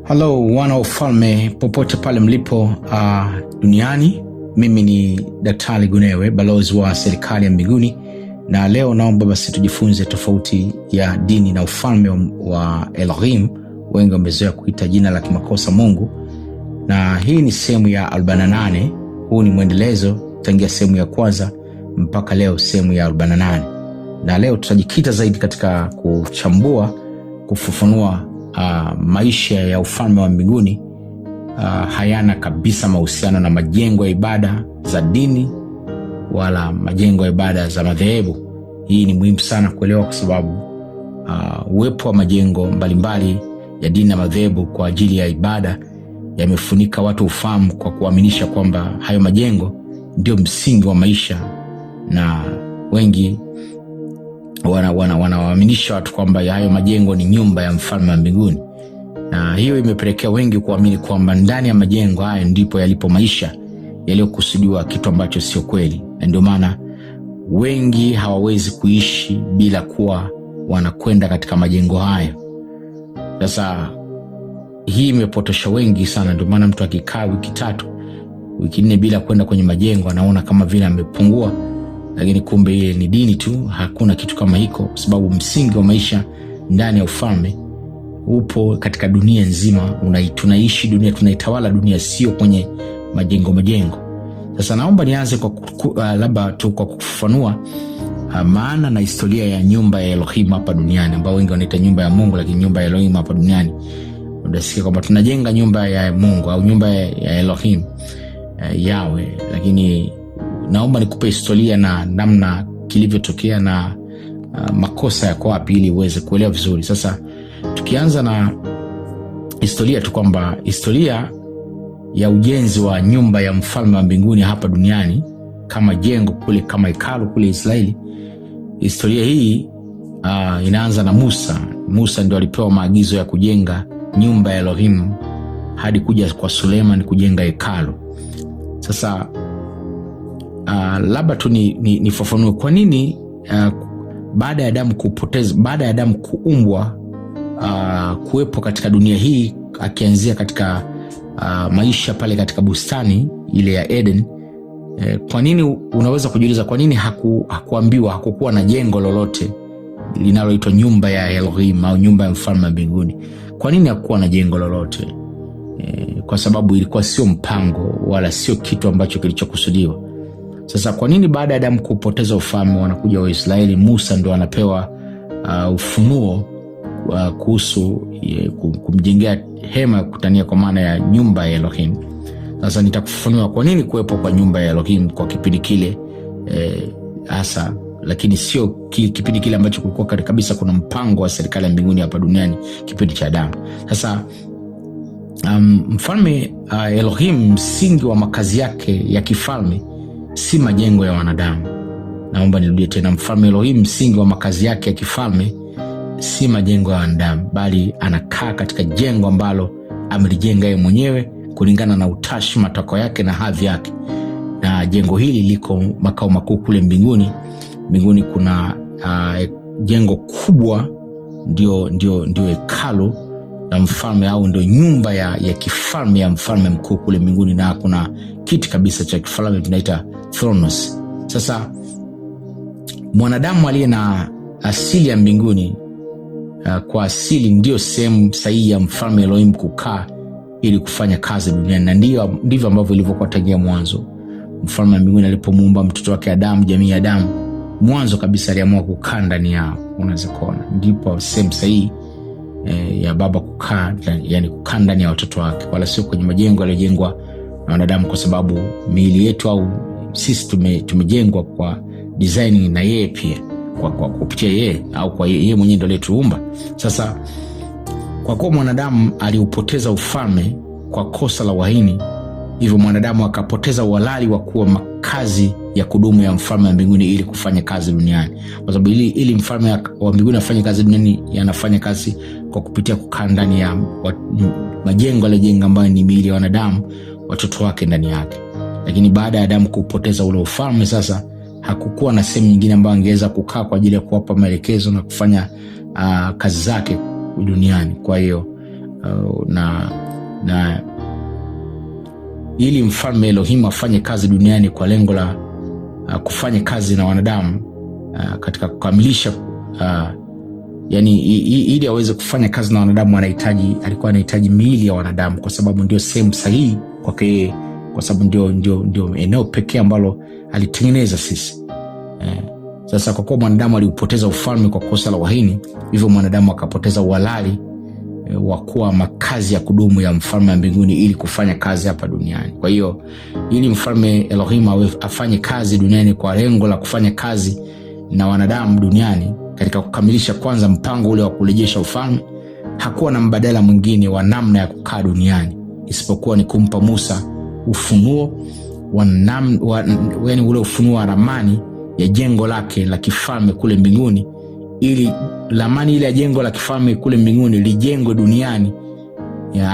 Hello wana wa ufalme popote pale mlipo duniani. Mimi ni Daktari Gunewe, balozi wa serikali ya mbinguni, na leo naomba basi tujifunze tofauti ya dini na ufalme wa Elohim. Wengi wamezoea kuita jina la kimakosa Mungu, na hii ni sehemu ya 48. Huu ni mwendelezo tangia sehemu ya kwanza mpaka leo sehemu ya 48, na leo tutajikita zaidi katika kuchambua, kufafanua maisha ya ufalme wa mbinguni. Hayana kabisa mahusiano na majengo ya ibada za dini wala majengo ya ibada za madhehebu. Hii ni muhimu sana kuelewa, kwa sababu uwepo wa majengo mbalimbali ya dini na madhehebu kwa ajili ya ibada yamefunika watu ufahamu kwa kuaminisha kwamba hayo majengo ndio msingi wa maisha, na wengi wanawaaminisha watu kwamba hayo majengo ni nyumba ya mfalme wa mbinguni, na hiyo imepelekea wengi kuamini kwamba ndani ya majengo hayo ndipo yalipo maisha yaliyokusudiwa, kitu ambacho sio kweli. Na ndio maana wengi hawawezi kuishi bila kuwa wanakwenda katika majengo hayo. Sasa hii imepotosha wengi sana. Ndio maana mtu akikaa wiki 3, wiki 4 bila kwenda kwenye majengo anaona kama vile amepungua, lakini kumbe ile ni dini tu. Hakuna kitu kama hiko, kwa sababu msingi wa maisha ndani ya ufalme upo katika dunia nzima. Tunaishi dunia, tunaitawala dunia, sio kwenye majengo. Sasa naomba nianze kwa labda tu kwa kufafanua maana na historia ya nyumba ya Elohim hapa duniani, ambao wengi wanaita nyumba ya Mungu, lakini nyumba ya Elohim hapa duniani. Unasikia kwamba tunajenga nyumba ya Mungu au nyumba ya Elohim, Yahweh, lakini naomba nikupe historia na namna kilivyotokea na makosa yako wapi, ili uweze kuelewa vizuri. Sasa tukianza na historia tu, kwamba historia ya ujenzi wa nyumba ya mfalme wa mbinguni hapa duniani kama jengo kule, kama hekalu kule Israeli. Historia hii inaanza na Musa ndio alipewa maagizo ya kujenga nyumba ya Elohim hadi kuja kwa Suleiman kujenga hekalu. Sasa labda tu nifafanue kwa nini baada ya Adamu kuumbwa kuwepo katika dunia hii, akianzia katika maisha pale katika bustani ile ya Eden. Kwa nini, unaweza kujiuliza kwa nini hakukuwa na jengo lolote linaloitwa nyumba ya Elohim au nyumba ya mfalme wa mbinguni? Kwa nini hakukuwa na jengo lolote? Kwa sababu ilikuwa sio mpango wala sio kitu ambacho kilichokusudiwa. Sasa kwa nini baada ya Adamu kupoteza ufalme wanakuja Waisraeli, Musa ndo anapewa ufunuo kuhusu kumjengea hema ya kukutania, kwa maana ya nyumba ya Elohim. Sasa nitakufafanua kwa nini kuwepo kwa nyumba ya Elohim kwa kipindi kile hasa, lakini sio kipindi kile ambacho kulikuwa kabisa kuna mpango wa serikali ya mbinguni hapa duniani, kipindi cha Adamu. Sasa mfalme Elohim, msingi wa makazi yake ya kifalme si majengo ya wanadamu. Naomba nirudie tena, mfalme Elohim, msingi wa makazi yake ya kifalme si majengo ya wanadamu, bali anakaa katika jengo ambalo amelijenga yeye mwenyewe kulingana na utashi, matakwa yake na hadhi yake. Na jengo hili liko makao makuu kule mbinguni. Mbinguni kuna jengo kubwa, ndio hekalu la mfalme, au ndio nyumba ya kifalme ya mfalme mkuu kule mbinguni, na kuna kiti kabisa cha kifalme tunaita thronos. Sasa mwanadamu aliye na asili ya mbinguni, kwa asili ndio sehemu sahihi ya mfalme Elohim kukaa ili kufanya kazi duniani, na ndivyo ambavyo ilivyokuwa tangia mwanzo. Mfalme wa mbinguni alipomuumba mtoto wake Adamu, jamii ya Adamu, mwanzo kabisa aliamua kukaa ndani yao. Unaweza kuona ndipo sehemu sahihi ya baba kukaa, yani kukaa ndani ya watoto wake, wala sio kwenye majengo yaliyojengwa na wanadamu, kwa sababu miili yetu au sisi tumejengwa kwa design na yeye pia, kwa kupitia yeye, au kwa yeye mwenyewe ndio aliyetuumba. Sasa kwa kuwa mwanadamu aliupoteza ufalme kwa kosa la uhaini, hivyo mwanadamu akapoteza uhalali wa kuwa makazi ya kudumu ya mfalme wa mbinguni ili kufanya kazi duniani. Kwa sababu ili mfalme wa mbinguni afanye kazi duniani, yanafanya kazi kwa kupitia kukaa ndani ya majengo aliyojenga, ambayo ni miili ya wanadamu, watoto wake ndani yake. Lakini baada ya Adamu kupoteza ule ufalme, sasa hakukuwa na sehemu nyingine ambayo angeweza kukaa kwa ajili ya kuwapa maelekezo na kufanya kazi zake duniani. Kwa hiyo na ili mfalme Elohim afanye kazi duniani kwa lengo la kufanya kazi na wanadamu katika kukamilisha yani ili aweze kufanya kazi na wanadamu alikuwa anahitaji miili ya wanadamu, kwa sababu ndio sehemu sahihi kwake yeye, kwa sababu ndio eneo pekee ambalo alitengeneza sisi. Sasa kwa kuwa mwanadamu aliupoteza ufalme kwa kosa la uhaini, hivyo mwanadamu akapoteza uhalali wa kuwa makazi ya kudumu ya mfalme wa mbinguni ili kufanya kazi hapa duniani. Kwa hiyo ili mfalme Elohim afanye kazi duniani kwa lengo la kufanya kazi na wanadamu duniani katika kukamilisha kwanza mpango ule wa kurejesha ufalme, hakuwa na mbadala mwingine wa namna ya kukaa duniani isipokuwa ni kumpa Musa ufunuo ule ufunuo wa ramani ya jengo lake la kifalme kule mbinguni, ili ramani ile ya jengo la kifalme kule mbinguni lijengwe duniani.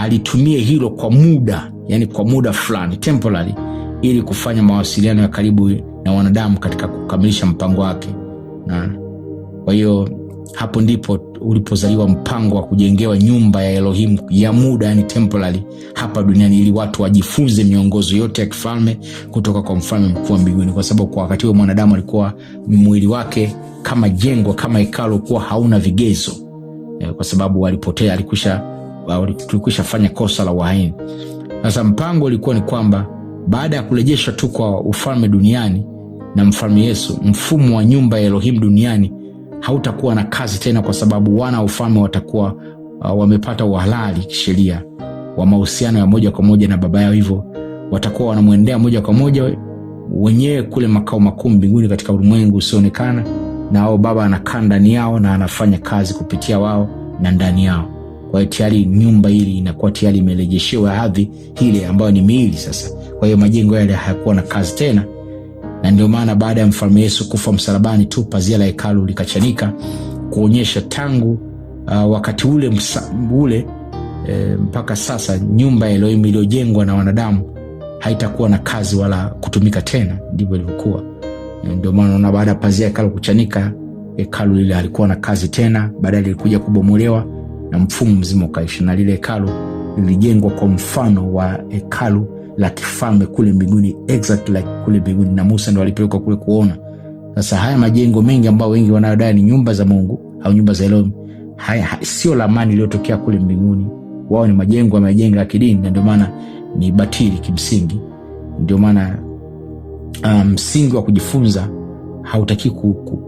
Alitumie hilo kwa muda, yani kwa muda fulani temporary, ili kufanya mawasiliano ya karibu na wanadamu katika kukamilisha mpango wake. Kwa hiyo hapo ndipo ulipozaliwa mpango wa kujengewa nyumba ya Elohim ya muda, yani temporary, hapa duniani, ili watu wajifunze miongozo yote ya kifalme kutoka kwa mfalme mkuu wa mbinguni. Kwa sababu kwa wakati huo mwanadamu alikuwa mwili wake kama jengo, kama hekalu, kuwa hauna vigezo, kwa sababu walipotea, tulikwisha fanya kosa la uhaini. Sasa mpango ulikuwa ni kwamba baada ya kurejeshwa tu kwa ufalme duniani na mfalme Yesu, mfumo wa nyumba ya Elohim duniani hautakuwa na kazi tena, kwa sababu wana wa ufalme watakuwa wamepata uhalali kisheria wa mahusiano ya moja kwa moja na baba yao, hivyo watakuwa wanamwendea moja kwa moja wenyewe kule makao makuu mbinguni katika ulimwengu usioonekana, na hao baba anakaa ndani yao na anafanya kazi kupitia wao na ndani yao. Kwa hiyo tayari nyumba hili inakuwa tayari imerejeshewa hadhi ile ambayo ni miili sasa. Kwa hiyo majengo yale hayakuwa na kazi tena, na ndio maana baada ya mfalme Yesu kufa msalabani tu pazia la hekalu likachanika, kuonyesha tangu wakati ule mpaka sasa nyumba ya Elohim iliyojengwa na wanadamu haitakuwa na kazi wala kutumika tena. Ndivyo ilivyokuwa. Ndio maana unaona baada ya pazia hekalu kuchanika, hekalu lile halikuwa na kazi tena, baadaye lilikuja kubomolewa na mfumo mzima ukaisha, na lile hekalu lilijengwa kwa mfano wa hekalu la kifalme kule mbinguni, exact like kule mbinguni, na Musa ndo alipelekwa kule kuona. Sasa haya majengo mengi ambao wengi wanadai ni nyumba za Mungu au nyumba za Elohim, sio ramani iliyotokea kule mbinguni. Wao ni majengo yamejenga ya kidini, na ndio maana ni batili kimsingi. Ndio maana msingi wa kujifunza hautaki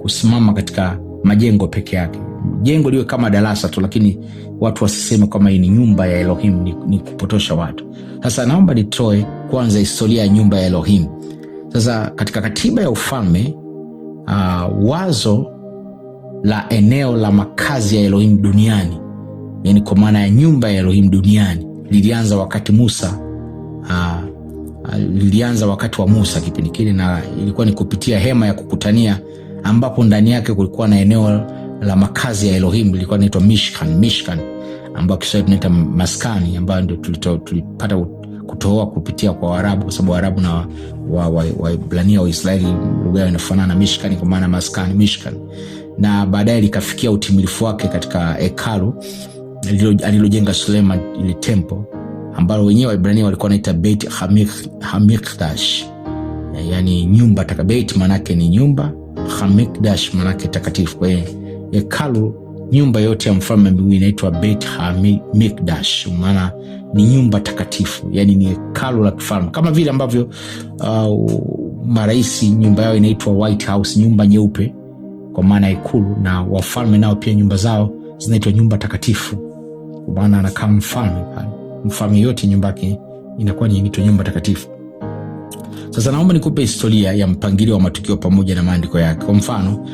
kusimama katika majengo peke yake. Jengo liwe kama darasa tu, lakini watu wasiseme kama hii ni nyumba ya Elohim, ni kupotosha watu. Sasa naomba nitoe kwanza historia ya nyumba ya Elohim. Sasa katika katiba ya ufalme, wazo la eneo la makazi ya Elohim duniani, yani kwa maana ya nyumba ya Elohim duniani, lilianza wakati wa Musa kipindi kile, na ilikuwa ni kupitia hema ya kukutania, ambapo ndani yake kulikuwa na eneo la makazi ya Elohim, lilikuwa linaitwa Mishkan, ambapo Kiswahili tunaita maskani, ambayo ndio tulipata kutoa kupitia kwa Waarabu, kwa sababu Waarabu na Waebrania wa Israeli lugha yao inafanana, Mishkan kwa maana maskani, Mishkan. Na baadaye likafikia utimilifu wake katika hekalu alilojenga Suleiman, ile temple ambalo wenyewe Waebrania walikuwa wanaita Beit Hamikdash, yani nyumba takatifu. Beit manake ni nyumba, Hamikdash manake takatifu. Kwa hiyo hekalu, nyumba yote ya mfalme mbinguni inaitwa Beit Hamikdash, maana ni nyumba takatifu, yani ni hekalu la kifalme, kama vile ambavyo maraisi nyumba yao inaitwa White House, nyumba nyeupe kwa maana ikulu, na wafalme nao pia nyumba zao zinaitwa nyumba takatifu kwa maana anakaa mfalme pale. Mfalme yote nyumba yake inakuwa ni nyumba takatifu. Sasa naomba nikupe historia ya mpangilio wa matukio pamoja na maandiko yake. Kwa mfano,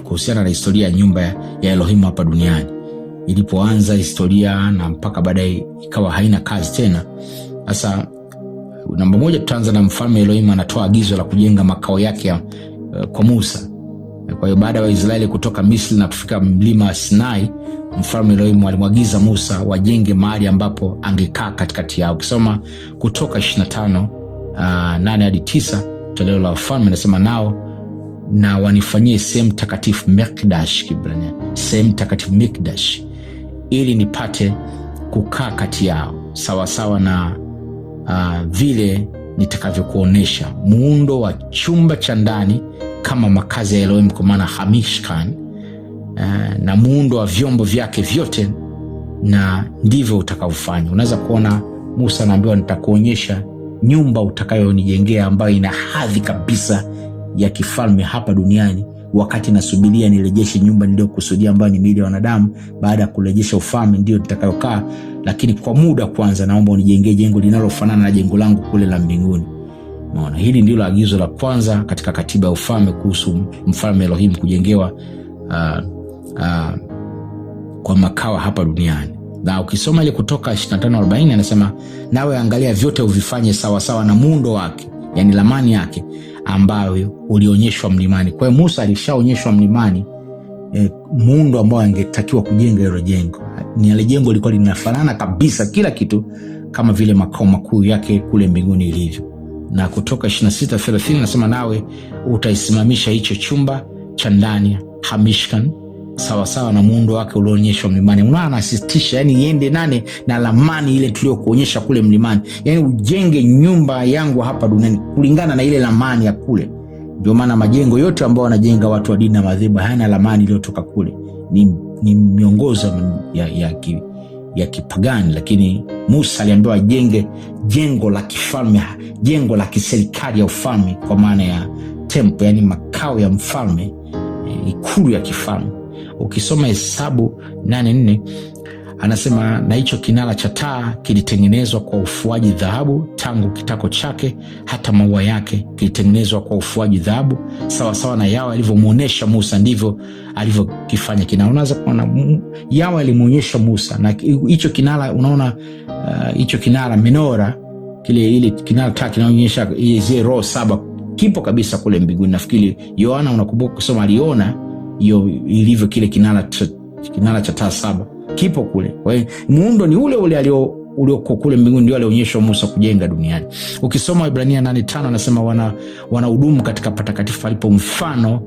kuhusiana na historia ya nyumba ya Elohim hapa duniani, ilipoanza historia na mpaka baadaye ikawa haina kazi tena. Sasa namba moja, tutaanza na mfalme Elohim anatoa agizo la kujenga makao yake kwa Musa. Kwa hiyo baada ya Waisraeli kutoka Misri na kufika mlima Sinai, mfalme Elohim alimwagiza Musa wajenge mahali ambapo angekaa katikati yao. Ukisoma Kutoka 25:8 hadi 9, toleo la wafalme nasema, nao na wanifanyie sehemu takatifu Mikdash, Kibrania sehemu takatifu Mikdash, ili nipate kukaa kati yao sawa sawa na vile nitakavyokuonesha. Muundo wa chumba cha ndani kama makazi ya Elohim kwa maana Hamishkan, na muundo wa vyombo vyake vyote, na ndivyo utakavyofanya. Unaweza kuona Musa anaambiwa nitakuonyesha nyumba utakayonijengea ambayo ina hadhi kabisa ya kifalme hapa duniani, wakati nasubiria nirejeshe nyumba niliyokusudia ambayo ni miili ya wanadamu. Baada ya kurejesha ufalme ndio nitakayokaa, lakini kwa muda kwanza naomba unijengee jengo linalofanana na jengo langu kule la mbinguni. Unaona, hili ndilo agizo la kwanza katika katiba ya ufalme kuhusu mfalme Elohim kujengewa kwa makao hapa duniani. Na ukisoma ile Kutoka 25:40 anasema nawe angalia vyote uvifanye sawa sawa na muundo wake, yani lamani yake ambayo ulionyeshwa mlimani. Kwa hiyo Musa alishaonyeshwa mlimani muundo ambao angetakiwa kujenga hilo jengo. Ni ile jengo lilikuwa linafanana kabisa kila kitu kama vile makao makuu yake kule mbinguni ilivyo. Na Kutoka 26:30 anasema nawe utaisimamisha hicho chumba cha ndani Hamishkan sawa sawa na muundo wake ulioonyeshwa mlimani. Unaona, anasisitiza yani iende nane na lamani ile tuliyokuonyesha kule mlimani. Yani ujenge nyumba yangu hapa duniani kulingana na ile lamani ya kule. Ndio maana majengo yote ambao wanajenga watu wa dini na madhehebu hayana lamani iliyotoka kule. Ni miongozo ya kipagani, lakini Musa aliambiwa ajenge jengo la kifalme, jengo la kiserikali ya ufalme kwa maana ya temple, yani makao ya mfalme, ikulu ya kifalme. Ukisoma Hesabu 8:4 anasema na hicho kinara cha taa kilitengenezwa kwa ufuaji dhahabu, tangu kitako chake hata maua yake kilitengenezwa kwa ufuaji dhahabu, sawa sawa na Yahwe alivyomuonesha Musa ndivyo alivyokifanya kinara. Unaweza kuona Yahwe alimuonyesha Musa, na hicho kinara unaona, hicho kinara menora ile kinara taa kinaonyesha zile roho 7 kipo kabisa kule mbinguni. Nafikiri Yohana, unakumbuka kusoma, aliona hiyo ilivyo kile kinara cha taa 7 kipo kule. Kwa hiyo muundo ni ule ule ulioko kule mbinguni ndio alionyeshwa Musa kujenga duniani. Ukisoma Ibrania 8:5 anasema wanahudumu katika patakatifu alipo mfano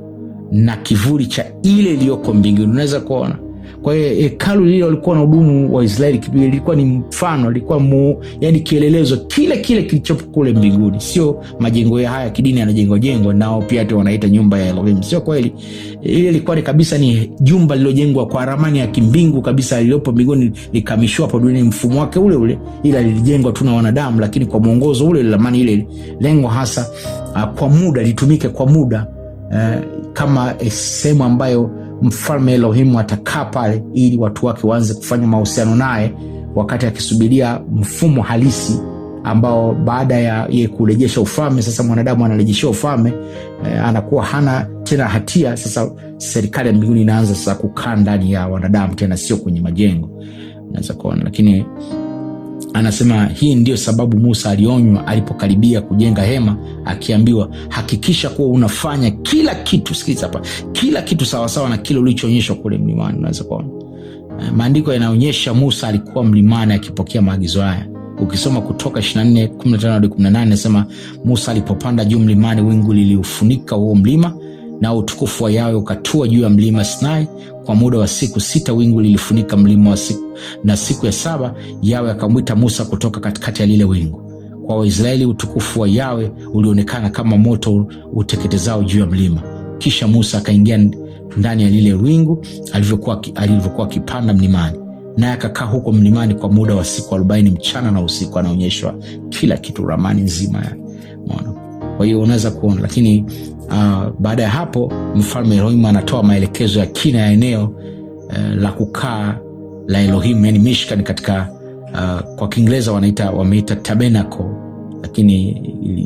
na kivuli cha ile iliyoko mbinguni. Unaweza kuona. Kwa hiyo hekalu lile walikuwa na hudumu wa Israeli lilikuwa ni mfano, lilikuwa yani kielelezo kile kilichopo kule mbinguni. Sio majengo ya haya kidini yanajengwa nao pia hata wanaita nyumba ya Elohim. Sio kweli. Ile ilikuwa ni kabisa ni jumba lililojengwa kwa ramani ya kimbingu kabisa lililopo mbinguni, likamishwa hapo duniani mfumo wake ule ule, ila lilijengwa tu na wanadamu, lakini kwa mwongozo ule ramani ile, lengo hasa kwa muda litumike kwa muda kama sehemu ambayo mfalme Elohim atakaa pale ili watu wake waanze kufanya mahusiano naye, wakati akisubiria mfumo halisi ambao baada ya yeye kurejesha ufalme, sasa mwanadamu anarejesha ufalme, anakuwa hana tena hatia. Sasa serikali ya mbinguni inaanza sasa kukaa ndani ya wanadamu tena, sio kwenye majengo. Unaweza kuona, lakini anasema hii ndio sababu Musa alionywa alipokaribia kujenga hema, akiambiwa hakikisha kuwa unafanya kila kitu, sikiliza hapa, kila kitu sawa sawa na kile ulichoonyeshwa kule mlimani. Unaweza kuona maandiko yanaonyesha Musa alikuwa mlimani akipokea maagizo haya. Ukisoma Kutoka 24:15-18 anasema Musa alipopanda juu mlimani, wingu liliufunika huo mlima na utukufu wa Yahwe ukatua juu ya mlima Sinai. Kwa muda wa siku 6 wingu lilifunika mlima wa siku, na siku ya 7 Yahwe akamwita Musa kutoka katikati ya lile wingu. Kwa Waisraeli utukufu wa Yahwe ulionekana kama moto uteketezao juu ya mlima. Kisha Musa akaingia ndani ya lile wingu alivyokuwa akipanda mlimani, naye akakaa huko mlimani kwa muda wa siku 40 mchana na usiku, anaonyeshwa kila kitu, ramani nzima ya maana. Kwa hiyo unaweza kuona, lakini baada ya hapo mfalme Elohim anatoa maelekezo ya kina ya eneo la kukaa la Elohim, yani Mishkan, katika kwa Kiingereza wameita tabernacle, lakini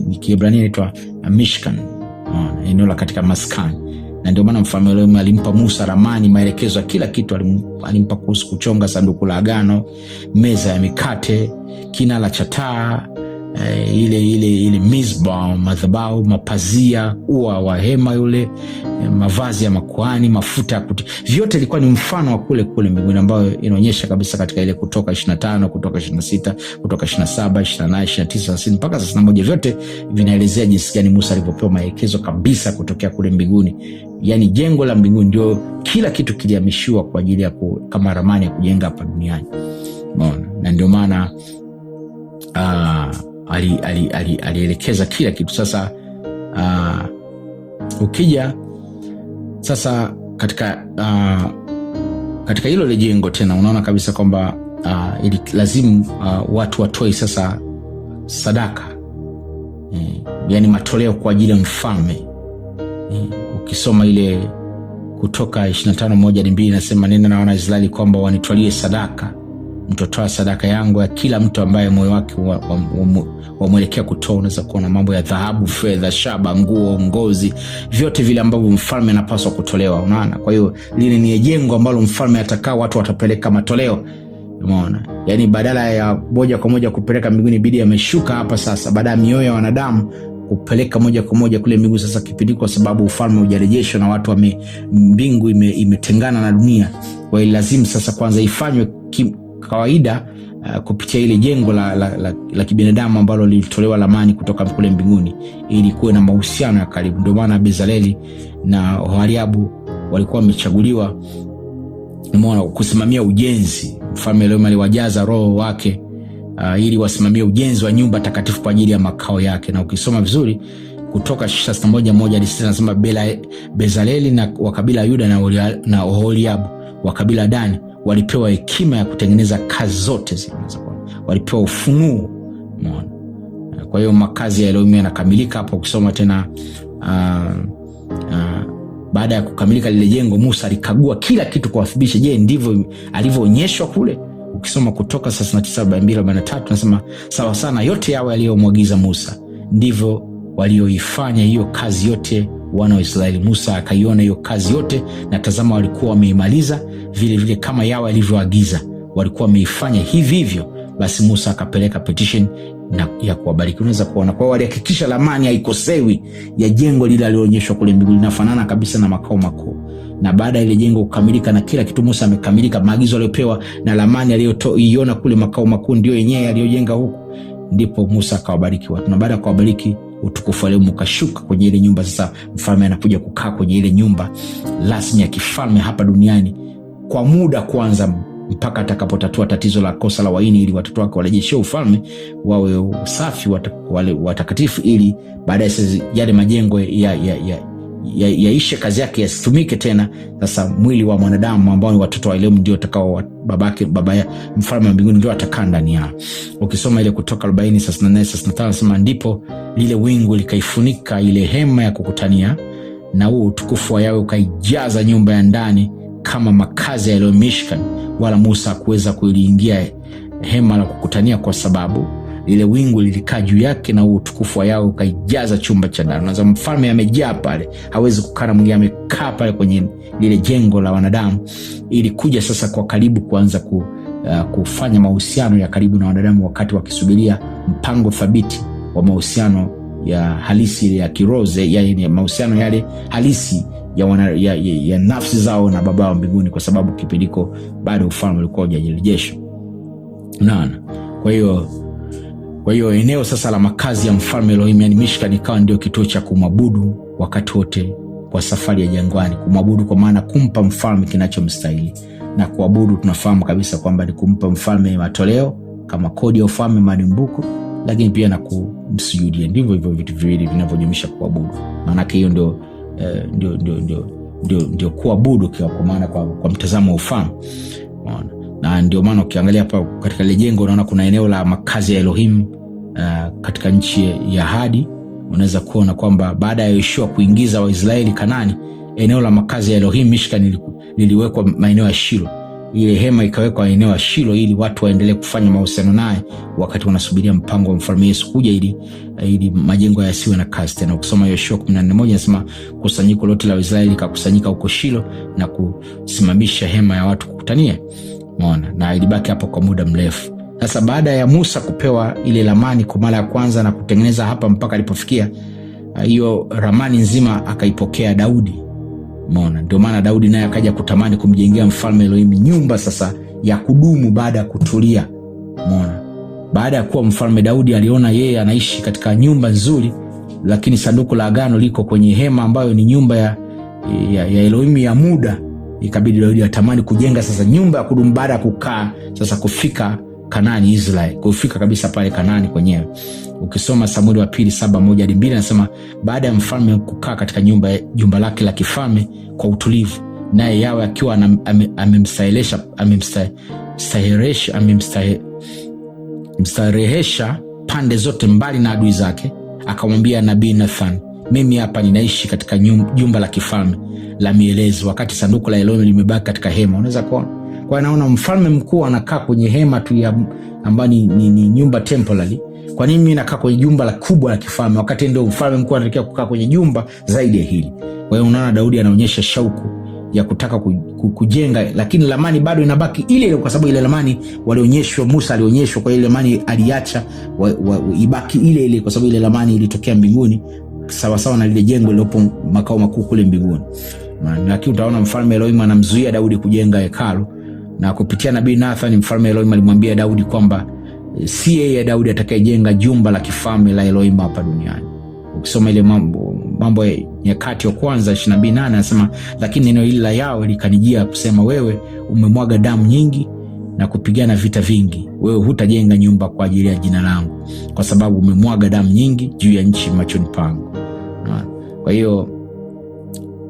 ni Kiebrania inaitwa Mishkan, eneo la katika maskani. Na ndio maana mfalme Elohim alimpa Musa ramani, maelekezo ya kila kitu. Alimpa kuhusu kuchonga sanduku la agano, meza ya mikate, kinara cha taa, ile mizbah, madhabahu, mapazia, ua wa hema yule, mavazi ya makuhani, mafuta ya vyote ilikuwa ni mfano wa kule mbinguni, ambayo inaonyesha kabisa katika ile Kutoka 25, Kutoka 26, Kutoka 27, 28, 29, 30 mpaka 31. Vyote vinaelezea jinsi gani Musa alivyopewa maelekezo kabisa kutokea kule mbinguni. Yani jengo la mbinguni ndio kila kitu kilihamishiwa kwa ajili ya kama ramani ya kujenga hapa duniani. Umeona? ndio maana alielekeza kila kitu. Sasa ukija sasa katika hilo jengo tena unaona kabisa kwamba ili lazimu watu watoi sasa sadaka, yani matoleo kwa ajili ya mfalme. Ukisoma ile Kutoka 25:1-2 inasema, nenda na wana Israeli kwamba wanitwalie sadaka, mtotoa sadaka yangu ya kila mtu ambaye moyo wake wamwelekea kutoa. Unaweza kuona mambo ya dhahabu, fedha, shaba, nguo, ngozi, vyote vile ambavyo mfalme anapaswa kutolewa, unaona. Kwa hiyo lile ni jengo ambalo mfalme atakaa, watu watapeleka matoleo, umeona. Yani badala ya moja kwa moja kupeleka mbinguni, bidii ameshuka hapa sasa, baada ya mioyo ya wanadamu kupeleka moja kwa moja kule mbingu sasa kipindi, kwa sababu ufalme hujarejeshwa na watu mbingu imetengana na dunia. Kwa hiyo lazima sasa kwanza ifanywe kawaida kupitia ile jengo la kibinadamu ambalo lilitolewa lamani kutoka kule mbinguni, ili kuwe na mahusiano ya karibu. Ndio maana Bezaleli na Oholiabu walikuwa wamechaguliwa, umeona, kusimamia ujenzi. Mfalme Elohim aliwajaza roho wake ili wasimamie ujenzi wa nyumba takatifu kwa ajili ya makao yake. Na ukisoma vizuri Kutoka 21:1-6 nasema, Bezaleli na wa kabila Yuda na Oholiabu wa kabila Dani walipewa hekima ya kutengeneza kazi zote zile, walipewa ufunuo, umeona. Kwa hiyo makazi ya Elohim yanakamilika hapo. Ukisoma tena baada ya kukamilika lile jengo, Musa alikagua kila kitu kwa kuthibitisha, je, ndivyo alivyoonyeshwa kule. Ukisoma Kutoka 39:42-43 nasema, sawa sana yote yao aliyomwagiza Musa ndivyo walioifanya hiyo kazi yote wana wa Israeli. Musa akaiona hiyo kazi yote, na tazama walikuwa wameimaliza vile vile kama yao alivyoagiza, walikuwa wameifanya hivi hivyo. Basi Musa akapeleka petition na ya kuwabariki. Unaweza kuona kwa walihakikisha lamani haikosewi ya jengo lile alionyeshwa kule mbinguni, linafanana kabisa na makao makuu. Na baada ya ile jengo kukamilika na kila kitu, Musa amekamilika, maagizo aliyopewa na lamani aliyoiona kule makao makuu ndio yenyewe aliyojenga huko, ndipo Musa akawabariki watu. Na baada ya kuwabariki, utukufu wa Elohim ukashuka kwenye ile nyumba. Sasa mfalme anakuja kukaa kwenye ile nyumba rasmi ya kifalme hapa duniani kwa muda kwanza, mpaka atakapotatua tatizo la kosa la waini, ili watoto wake warejeshe ufalme, wawe usafi, watakatifu, ili baadaye yale majengo yaishe kazi yake, yasitumike tena. Sasa mwili wa mwanadamu ambao ni watoto wa Elohim ndio atakao baba ya mfalme wa mbinguni ndio atakaa ndani yao. Ukisoma ile Kutoka 40:34-35 nasema, ndipo lile wingu likaifunika ile hema ya kukutania, na huo utukufu wa Yahwe ukaijaza nyumba ya ndani kama makazi ya Elohim Mishkan, wala Musa hakuweza kuliingia hema la kukutania kwa sababu lile wingu lilikaa juu yake, na utukufu wa Yahwe ukaijaza chumba cha ndani. Unaweza mfalme amejaa pale, hawezi kukaa, mwingine amekaa pale kwenye lile jengo la wanadamu, ili kuja sasa kwa karibu kuanza kufanya mahusiano ya karibu na wanadamu, wakati wakisubiria mpango thabiti wa mahusiano ya halisi ya kiroze, yani mahusiano yale halisi ya nafsi zao na baba wa mbinguni, kwa sababu kipindiko bado ufalme ulikuwa hujarejeshwa. Unaona? Kwa hiyo eneo sasa la makazi ya mfalme Elohim, yani Mishkan, ikawa ndio kituo cha kumwabudu wakati wote kwa safari ya jangwani. Kumwabudu kwa maana kumpa mfalme kinachomstahili, na kuabudu tunafahamu kabisa kwamba ni kumpa mfalme matoleo kama kodi ya ufalme, malimbuko, lakini pia na kumsujudia. Ndivyo hivyo vitu viwili vinavyojumisha kuabudu. Maana hiyo ndio kuabudu kwa maana kwa mtazamo wa ufalme. Na ndio maana ukiangalia hapa katika ile jengo unaona kuna eneo la makazi ya Elohim katika nchi ya ahadi. Unaweza kuona kwamba baada ya Yoshua kuingiza Waisraeli Kanaani, eneo la makazi ya Elohim Mishkan liliwekwa maeneo ya Shilo. Ile hema ikawekwa eneo ya Shilo ili watu waendelee kufanya mahusiano naye wakati wanasubiria mpango wa mfalme Yesu kuja, ili majengo yasiwe na kazi tena. Ukisoma Yoshua 14:1 inasema, kusanyiko lote la Israeli likakusanyika huko Shilo na kusimamisha hema ya watu kukutania. Umeona? Na ilibaki hapo kwa muda mrefu. Sasa baada ya Musa kupewa ile ramani kwa mara ya kwanza na kutengeneza hapa mpaka alipofikia, hiyo ramani nzima akaipokea Daudi. Umeona? Ndio maana Daudi naye akaja kutamani kumjengea mfalme Elohim nyumba sasa ya kudumu baada ya kutulia. Umeona? Baada ya kuwa mfalme Daudi aliona yeye anaishi katika nyumba nzuri, lakini sanduku la agano liko kwenye hema ambayo ni nyumba ya Elohim ya muda, ikabidi Daudi atamani kujenga sasa nyumba ya kudumu baada ya kukaa sasa kufika Kanaani, Israeli, kufika kabisa pale Kanaani kwenyewe. Ukisoma Samueli wa pili 7:1-2 anasema baada ya mfalme kukaa katika jumba lake la kifalme kwa utulivu, naye Yawe akiwa amemstarehesha pande zote mbali na adui zake, akamwambia nabii Nathan, mimi hapa ninaishi katika jumba la kifalme la mielezi, wakati sanduku la Elohim limebaki katika hema. Unaweza kuona kwa naona mfalme mkuu anakaa kwenye hema tu ambayo ni nyumba temporary. Kwa nini mimi nakaa kwenye jumba la kubwa la kifalme wakati ndio mfalme mkuu anatakiwa kukaa kwenye jumba zaidi ya hili? Kwa hiyo unaona Daudi anaonyesha shauku ya kutaka kujenga, lakini lamani bado inabaki ile ile, kwa sababu ile lamani walionyeshwa, Musa alionyeshwa, kwa ile lamani aliacha ibaki ile ile, kwa sababu ile lamani ilitokea mbinguni sawa sawa na lile jengo lilopo makao makuu kule mbinguni. Lakini utaona mfalme Elohim anamzuia Daudi kujenga hekalu, na kupitia nabii Nathan mfalme Elohim alimwambia Daudi kwamba si yeye Daudi atakayejenga jumba la kifalme la Elohim hapa duniani. Ukisoma ile mambo ya Nyakati wa kwanza 22:8 anasema, lakini neno hili la Yawe likanijia kusema, wewe umemwaga damu nyingi na kupigana vita vingi, wewe hutajenga nyumba kwa ajili ya jina langu, kwa sababu umemwaga damu nyingi juu ya nchi machoni pangu. Kwa hiyo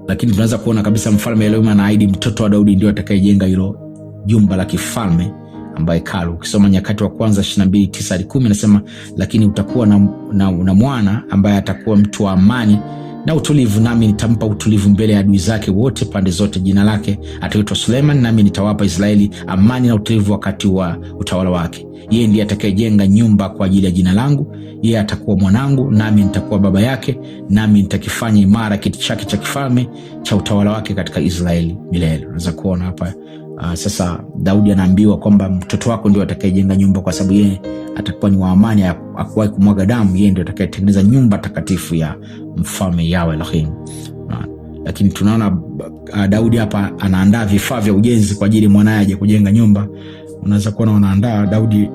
lakini tunaweza kuona kabisa mfalme Elohim anaahidi mtoto wa Daudi ndio atakayejenga hilo jumba la kifalme ambaye hekalu. Ukisoma Nyakati wa kwanza 22:9-10 anasema, lakini utakuwa na mwana ambaye atakuwa mtu wa amani na utulivu, nami nitampa utulivu mbele ya adui zake wote pande zote. Jina lake ataitwa Suleiman, nami nitawapa Israeli amani na utulivu wakati wa utawala wake. Yeye ndiye atakayejenga nyumba kwa ajili ya jina langu, yeye atakuwa mwanangu, nami nitakuwa baba yake, nami nitakifanya imara kiti chake cha kifalme cha utawala wake katika Israeli milele. Unaweza kuona hapa sasa Daudi anaambiwa kwamba mtoto wako ndio atakayejenga nyumba, kwa sababu yeye atakuwa ni wa amani, hakuwahi kumwaga damu. Yeye ndio atakayetengeneza nyumba takatifu ya mfalme Yahweh Elohim. Lakini tunaona Daudi hapa anaandaa vifaa vya ujenzi kwa ajili mwanae aje kujenga nyumba. Unaweza kuona wanaandaa, Daudi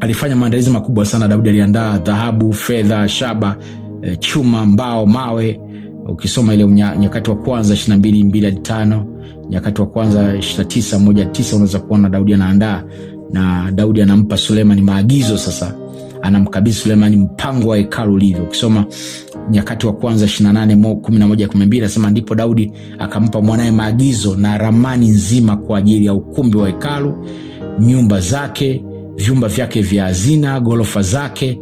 alifanya maandalizi makubwa sana. Daudi aliandaa dhahabu, fedha, shaba, chuma, mbao, mawe. Ukisoma ile Nyakati wa kwanza 22:2-5, Nyakati wa kwanza 29:1-9 unaweza kuona Daudi anaandaa, na Daudi anampa Suleiman maagizo. Sasa anamkabidhi Suleiman mpango wa hekalu ulivyo. Ukisoma Nyakati wa kwanza 28:11-12 nasema, ndipo Daudi akampa mwanae maagizo na ramani nzima kwa ajili ya ukumbi wa hekalu, nyumba zake, vyumba vyake vya hazina, gorofa zake,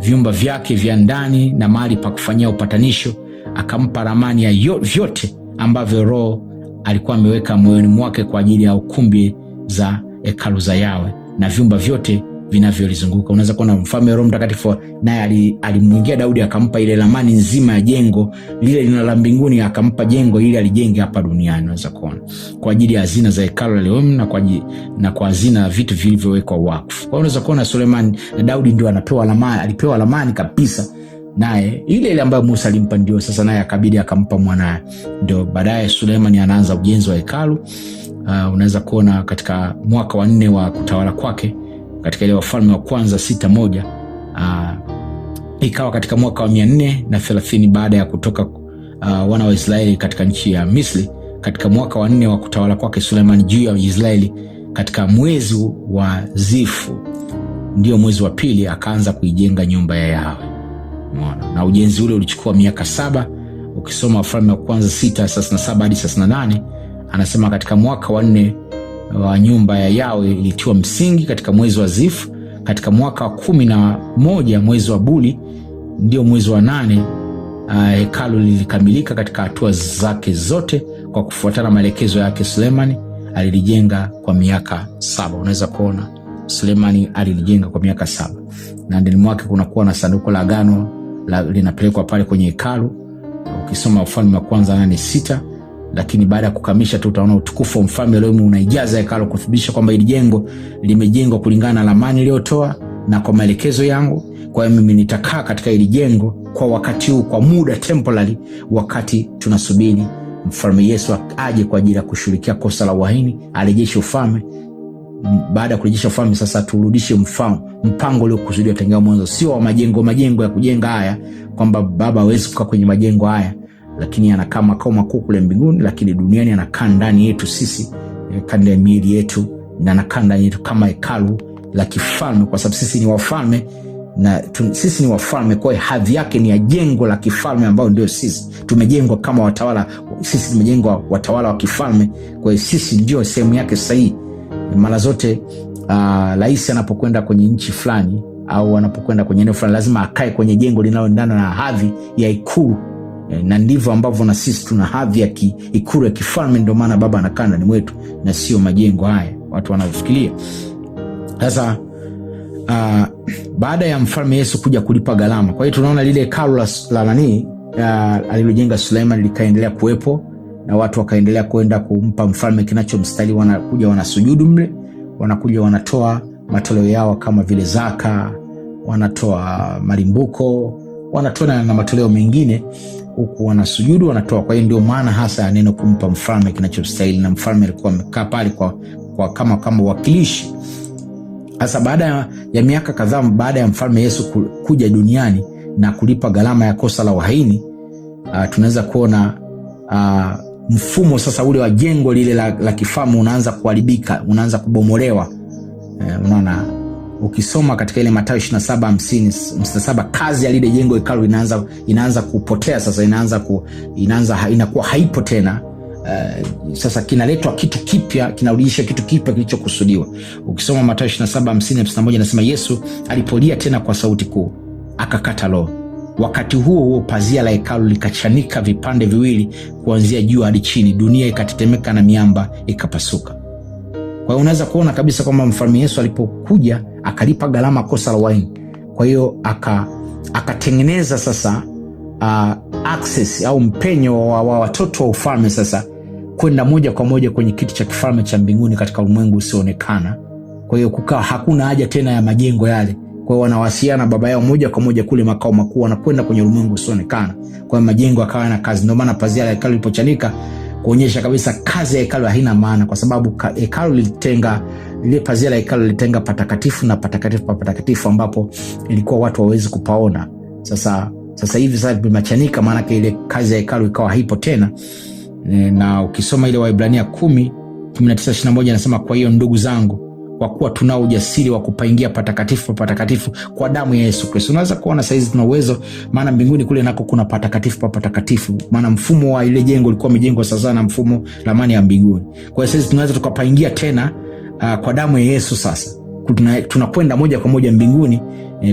vyumba vyake vya ndani na mahali pa kufanyia upatanisho. Akampa ramani ya vyote ambavyo Roho alikuwa ameweka moyoni mwake kwa ajili ya ukumbi za hekalu za Yawe na vyumba vyote vinavyolizunguka. Unaweza kuona mfalme Roho Mtakatifu naye alimuingia Daudi, akampa ile ramani nzima ya jengo lile la mbinguni, akampa jengo ili alijenge hapa duniani. Unaweza kuona kwa ajili ya hazina za hekalu la Elohim na kwa hazina ya vitu vilivyowekwa wakfu. Kwa unaweza kuona Suleiman na Daudi ndio alipewa ramani kabisa, naye ile ambayo Musa alimpa ndio sasa naye akabidi akampa mwanae. Ndio baadaye Suleiman anaanza ujenzi wa hekalu. Unaweza kuona katika mwaka wa 4 wa kutawala kwake, katika ile Wafalme wa kwanza 6:1, ikawa katika mwaka wa 430 baada ya kutoka wana wa Israeli katika nchi ya Misri, katika mwaka wa 4 wa kutawala kwake Suleiman juu ya Israeli, katika mwezi wa Zifu, ndio mwezi wa pili, akaanza kuijenga nyumba ya Yahweh. Na ujenzi ule ulichukua miaka 7. Ukisoma Wafalme wa kwanza 6:37-38 anasema, katika mwaka wa 4 wa nyumba ya Yahweh ilitiwa msingi katika mwezi wa Zifu. Katika mwaka wa 11 mwezi wa Buli, ndio mwezi wa 8, hekalu lilikamilika katika hatua zake zote kwa kufuatana maelekezo yake. Sulemani alilijenga kwa miaka 7. Unaweza kuona Sulemani alilijenga kwa miaka 7, na ndani mwake kunakuwa na sanduku la agano linapelekwa pale kwenye hekalu. Ukisoma Wafalme wa kwanza 8:6, lakini baada ya kukamilisha tu utaona utukufu wa mfalme Elohim unaijaza hekalu, kuthibitisha kwamba hili jengo limejengwa kulingana na ramani iliyotoa na kwa maelekezo yangu. Kwa hiyo mimi nitakaa katika hili jengo kwa wakati huu, kwa muda temporary, wakati tunasubiri mfalme Yesu aje kwa ajili ya kushughulikia kosa la uhaini, arejeshe ufalme. Baada ya kurejesha ufalme sasa turudishe mpango uliokusudiwa tangu mwanzo, sio wa majengo ya kujenga haya, kwamba baba hawezi kukaa kwenye majengo haya, lakini anakaa makao makuu kule mbinguni, lakini duniani anakaa ndani yetu sisi, kanda ya miili yetu na anakaa ndani yetu kama hekalu la kifalme, kwa sababu sisi ni wafalme na sisi ni wafalme. Kwa hiyo hadhi yake ni ya jengo la kifalme ambao ndio sisi tumejengwa kama watawala. Sisi tumejengwa watawala wa kifalme, kwa hiyo sisi ndio sehemu yake sahihi. Mara zote rais anapokwenda kwenye nchi fulani au anapokwenda kwenye eneo fulani lazima akae kwenye jengo linaloendana na hadhi ya ikulu, na ndivyo ambavyo na sisi tuna hadhi ya ikulu ya kifalme. Ndio maana Baba anakaa ndani mwetu na sio majengo haya watu wanafikiria. Sasa baada ya mfalme Yesu kuja kulipa gharama, kwa hiyo tunaona lile hekalu la nani alilojenga Suleiman likaendelea kuwepo na watu wakaendelea kwenda kumpa mfalme kinachomstahili. Wanakuja wanasujudu mle, wanakuja wanatoa matoleo yao kama vile zaka, wanatoa malimbuko, wanatoa na matoleo mengine, huku wanasujudu wanatoa. Kwa hiyo ndio maana hasa ya neno kumpa mfalme kinachomstahili, na mfalme alikuwa amekaa pale kwa kama wakilishi. Sasa baada ya miaka kadhaa baada ya mfalme Yesu kuja duniani na kulipa gharama ya kosa la uhaini, tunaweza kuona mfumo sasa ule wa jengo lile la kifalme unaanza kuharibika, unaanza kubomolewa. Unaona ukisoma katika ile Mathayo 27:50 kazi ya lile jengo hekalu inaanza kupotea sasa, inakuwa haipo tena. Sasa kinaletwa kitu kipya, kinarudisha kitu kipya kilichokusudiwa. Ukisoma Mathayo 27:50 inasema Yesu alipolia tena kwa sauti kuu akakata roho. Wakati huo pazia la hekalu likachanika vipande viwili kuanzia juu hadi chini, dunia ikatetemeka na miamba ikapasuka. Kwa hiyo unaweza kuona kabisa kwamba mfalme Yesu alipokuja akalipa gharama kosa la uhaini. Kwa hiyo akatengeneza sasa access au mpenyo wa watoto wa ufalme sasa kwenda moja kwa moja kwenye kiti cha kifalme cha mbinguni katika ulimwengu usioonekana. Kwa hiyo kukaa hakuna haja tena ya majengo yale. Kwa hiyo wanawasiliana baba yao moja kwa moja kule makao makuu, wanakwenda kwenye ulimwengu usioonekana. Kwa hiyo majengo yakawa na kazi. Ndio maana pazia la hekalu lilipochanika kuonyesha kabisa kazi ya hekalu haina maana, kwa sababu hekalu ile pazia la hekalu lilitenga patakatifu na patakatifu pa patakatifu, ambapo ilikuwa watu hawawezi kupaona. Sasa hivi vimechanika, maana ile kazi ya hekalu ikawa haipo tena. Na ukisoma ile Waebrania 10:19-21 inasema, kwa hiyo ndugu zangu, kwa kuwa tunao ujasiri wa kupaingia patakatifu patakatifu kwa damu ya Yesu Kristo. Unaweza kuona saizi tuna uwezo, maana mbinguni kule nako kuna patakatifu pa patakatifu, maana mfumo wa ile jengo ulikuwa umejengwa sasa na mfumo ramani ya mbinguni. Kwa hiyo saizi tunaweza tukapaingia tena kwa damu ya Yesu. Sasa tunakwenda moja kwa moja mbinguni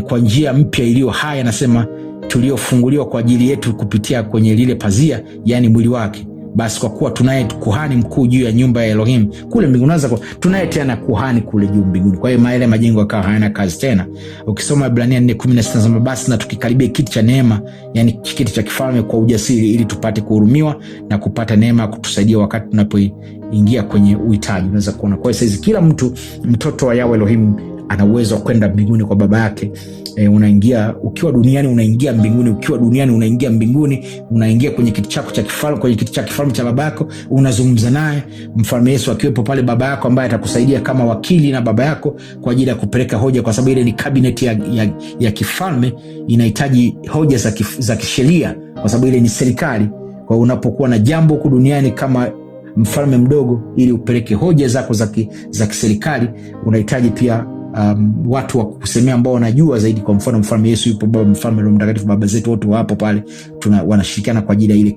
kwa njia mpya iliyo hai, anasema tuliofunguliwa kwa ajili yetu kupitia kwenye lile pazia, yani mwili wake. Basi kwa kuwa tunaye kuhani mkuu juu ya nyumba ya Elohim kule mbinguni, tunaye tena kuhani kule juu mbinguni. Kwa hiyo yale majengo yakawa hayana kazi tena. Ukisoma Ibrania 4:16 nasema, basi na tukikaribia kiti cha neema, yani kiti cha kifalme, kwa ujasiri, ili tupate kuhurumiwa na kupata neema ya kutusaidia wakati tunapoingia kwenye uhitaji. Unaweza kuona kwa hiyo kila mtoto wa Yahweh Elohim ana uwezo wa kwenda mbinguni kwa baba yake. Unaingia ukiwa duniani, unaingia mbinguni ukiwa duniani, unaingia mbinguni, unaingia kwenye kiti chako cha kifalme, kwenye kiti cha kifalme cha baba yako, unazungumza naye, mfalme Yesu akiwepo pale, baba yako ambaye atakusaidia kama wakili na baba yako kwa ajili ya kupeleka hoja, kwa sababu ile ni cabinet ya kifalme, inahitaji hoja za kisheria, kwa sababu ile ni serikali. Kwa unapokuwa na jambo huko duniani kama mfalme mdogo, ili upeleke hoja zako za kiserikali, unahitaji pia watu wa kusemea ambao wanajua zaidi. Kwa mfano mfalme Yesu yupo, baba mfalme Roho Mtakatifu, baba zetu wote wapo pale, wanashirikiana kwa ajili ya ile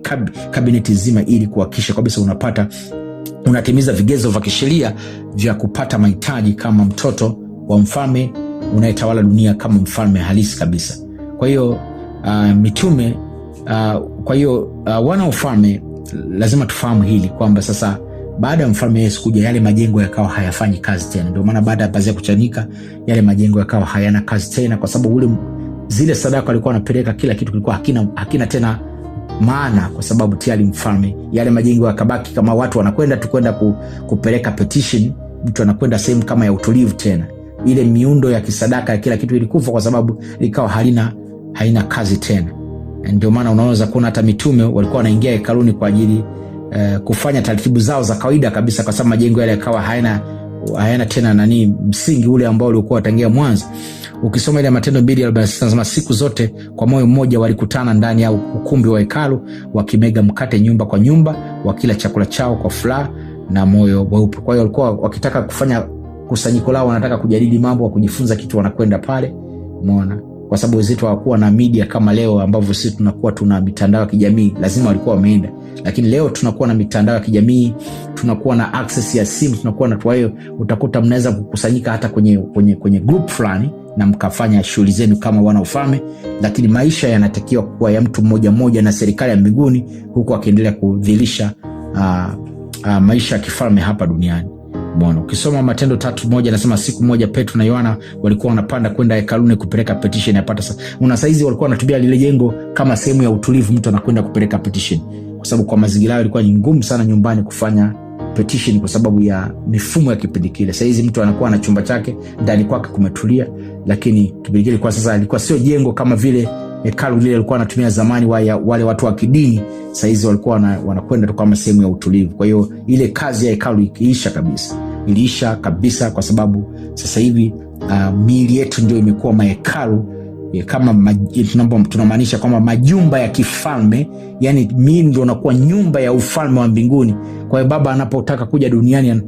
kabineti nzima, ili kuhakikisha kabisa unatimiza vigezo vya kisheria vya kupata mahitaji kama mtoto wa mfalme unayetawala dunia kama mfalme halisi kabisa. Kwa hiyo mitume, kwa hiyo wana wa ufalme lazima tufahamu hili kwamba sasa baada ya mfalme Yesu kuja, yale majengo yakawa hayafanyi kazi tena. Ndio maana baada ya pazia kuchanika, yale majengo yakawa hayana kazi tena, kwa sababu zile sadaka walikuwa wanapeleka, kila kitu kilikuwa hakina tena maana, kwa sababu tayari mfalme, yale majengo yakabaki kama watu wanakwenda tu kwenda kupeleka petition, mtu anakwenda sehemu kama ya utulivu tena. Ile miundo ya kisadaka ya kila kitu ilikufa, kwa sababu likawa haina kazi tena. Ndio maana unaweza kuona hata mitume walikuwa wanaingia hekaluni kwa ajili kufanya taratibu zao za kawaida kabisa, kwa sababu majengo yale yakawa hayana tena msingi ule ambao ulikuwa tangia mwanzo. Ukisoma ile Matendo 2:46 nasema, siku zote kwa moyo mmoja walikutana ndani ya ukumbi wa hekalu, wakimega mkate nyumba kwa nyumba, wakila chakula chao kwa furaha na moyo mweupe. Kwa hiyo walikuwa wakitaka kufanya kusanyiko lao wanataka kujadili mambo wa kujifunza kitu wanakwenda pale, umeona, kwa sababu wenzetu hawakuwa na media kama leo ambavyo sisi tunakuwa tuna mitandao ya kijamii, lazima walikuwa wameenda. Lakini leo tunakuwa na mitandao ya kijamii, tunakuwa na access ya simu, tunakuwa na, kwa hiyo utakuta mnaweza kukusanyika hata kwenye group fulani na mkafanya shughuli zenu kama wana ufalme, lakini maisha yanatakiwa kuwa ya mtu mmoja mmoja na serikali ya mbinguni, huku akiendelea kudhihirisha maisha ya kifalme hapa duniani. Mbona ukisoma Matendo 3:1 anasema siku moja Petro na Yohana walikuwa wanapanda kwenda hekaluni kupeleka petition ya pata. Una saizi walikuwa wanatumia lile jengo kama sehemu ya utulivu, mtu anakwenda kupeleka petition, kwa sababu kwa mazingira yao ilikuwa ni ngumu sana nyumbani kufanya petition kwa sababu ya mifumo ya kipindi kile. Saizi mtu anakuwa na chumba chake ndani kwake kumetulia, lakini kipindi kile kwa sasa ilikuwa sio jengo kama vile hekalu lile walikuwa wanatumia zamani wale watu wa kidini. Saizi walikuwa wanakwenda tu kama sehemu ya utulivu. Kwa hiyo ile kazi ya hekalu iliisha kabisa kwa sababu sasa hivi miili yetu ndio imekuwa mahekalu, kama tunamaanisha kwamba majumba ya kifalme, yani mimi ndio nakuwa nyumba ya ufalme wa mbinguni. Kwa hiyo baba anapotaka kuja duniani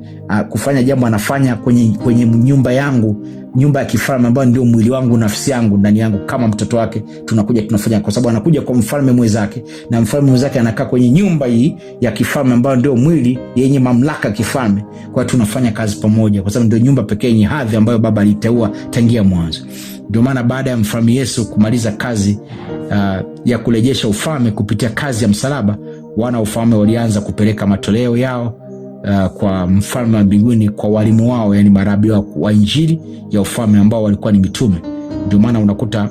kufanya jambo anafanya kwenye nyumba yangu, nyumba ya kifalme ambayo ndio mwili wangu, nafsi yangu, ndani yangu, kama mtoto wake tunakuja tunafanya, kwa sababu anakuja kwa mfalme mwenzake na mfalme mwenzake anakaa kwenye nyumba hii ya kifalme ambayo ndio mwili yenye mamlaka kifalme. Kwa hiyo tunafanya kazi pamoja kwa sababu ndio nyumba pekee yenye hadhi ambayo baba aliteua tangia mwanzo. Ndio maana baada ya mfalme Yesu kumaliza kazi ya kurejesha ufalme kupitia kazi ya msalaba, wana ufalme walianza kupeleka matoleo yao kwa mfalme wa mbinguni, kwa walimu wao, yani marabi wa injili ya ufalme ambao walikuwa ni mitume. Ndio maana unakuta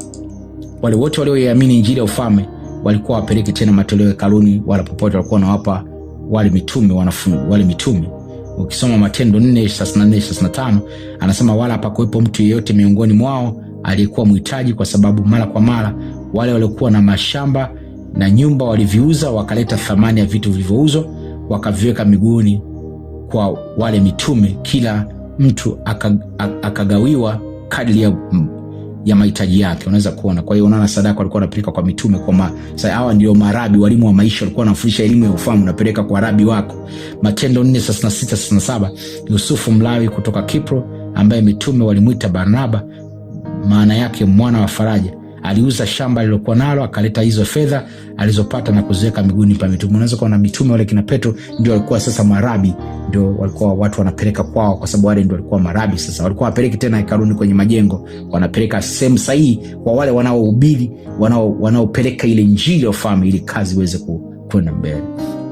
wale wote walioamini injili ya ufalme walikuwa wapeleke tena matoleo hekaluni wala popote, walikuwa nawapa wale mitume, wanafunzi wale mitume. Ukisoma Matendo 4:34-35 anasema wala hapakuwepo mtu yeyote miongoni mwao aliyekuwa mhitaji, kwa sababu mara kwa mara wale waliokuwa na mashamba na nyumba waliviuza, wakaleta thamani ya vitu vilivyouzwa wakaviweka miguuni kwa wale mitume, kila mtu akagawiwa kadri ya mahitaji yake. Unaweza kuona. Kwa hiyo unaona sadaka walikuwa wanapeleka kwa mitume, kwa sasa hawa ndio marabi, walimu wa maisha, walikuwa wanafundisha elimu ya ufahamu, unapeleka kwa rabi wako. Matendo 4:36-37 Yusufu Mlawi kutoka Kipro, ambaye mitume walimuita Barnaba, maana yake mwana wa faraja, aliuza shamba alilokuwa nalo akaleta hizo fedha alizopata na kuziweka miguuni pa mitume. Unaweza kuona mitume wale kina Petro ndio walikuwa sasa marabi, ndio walikuwa watu wanapeleka kwao, kwa sababu wale ndio walikuwa marabi. Sasa walikuwa wapeleki tena hekaluni kwenye majengo, wanapeleka sehemu sahihi kwa wale wanaohubiri, wanaopeleka ile injili ya ufalme ili kazi iweze kwenda mbele.